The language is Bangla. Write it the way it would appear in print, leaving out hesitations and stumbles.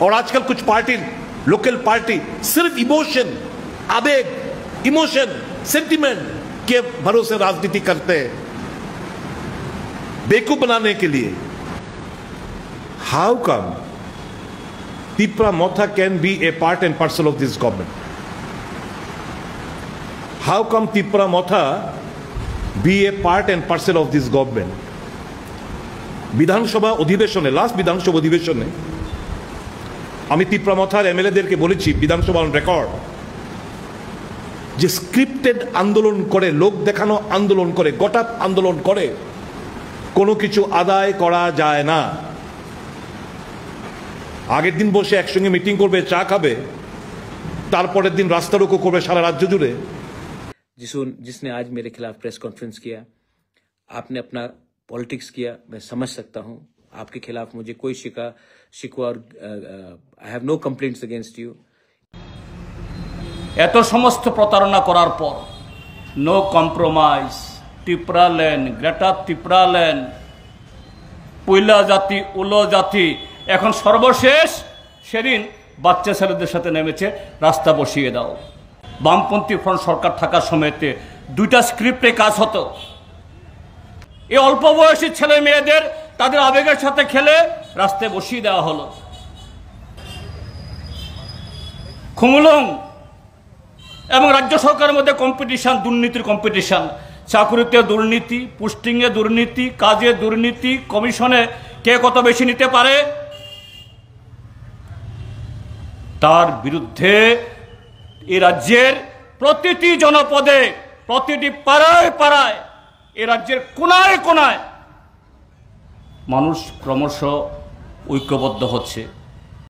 और आजकल कुछ पार्टी, लोकल पार्टी सिर्फ इमोशन, आवेग, इमोशन, सेंटिमेंट के भरोसे राजनीति करते हैं बेवकूफ बनाने के लिए। How come Tipra Motha can be a part and parcel of this government? How come Tipra Motha be a part and parcel of this government? বিধানসভা অধিবেশনে, লাস্ট বিধানসভা অধিবেশনে আমি তিপ্রা মথার এমএলএদেরকে বলেছি, বিধানসভা অন রেকর্ড, যে স্ক্রিপ্টেড আন্দোলন করে, লোক দেখানো আন্দোলন করে, গোটা আন্দোলন করে কোনো কিছু আদায় করা যায় না। আগের দিন বসে একসঙ্গে মিটিং করবে, চা খাবে, তারপরের দিন রাস্তা রোको করবে সারা রাজ্য জুড়ে। जिसने आज मेरे खिलाफ प्रेस कॉन्फ्रेंस किया, आपने अपना पॉलिटिक्स किया, मैं समझ सकता हूं। आपके खिलाफ मुझे कोई शिकवा और I have no complaints against you. এত সমস্ত প্রতারণা করার পর no compromise, Tipraland, greater Tipraland, পয়লা জাতি, উলো জাতি, এখন সর্বশেষ সেদিন বাচ্চা ছেলেদের সাথে নেমেছে রাস্তা বসিয়ে দাও। বামপন্থী ফ্রন্ট সরকার থাকার সময়তে দুইটা স্ক্রিপ্টে কাজ হতো। এই অল্প বয়সী ছেলে মেয়েদের তাদের আবেগের সাথে খেলে রাস্তায় বসিয়ে দেওয়া হলো। খুমুলুং এবং রাজ্য সরকারের মধ্যে কম্পিটিশন, দুর্নীতির কম্পিটিশন, চাকুরিতে দুর্নীতি, পোস্টিংয়ে দুর্নীতি, কাজে দুর্নীতি, কমিশনে কে কত বেশি নিতে পারে, তার বিরুদ্ধে এই রাজ্যের প্রতিটি জনপদে, প্রতিটি পাড়ায় পাড়ায়, এই রাজ্যের কোনায় কোনায় মানুষ ক্রমশ ঐক্যবদ্ধ হচ্ছে।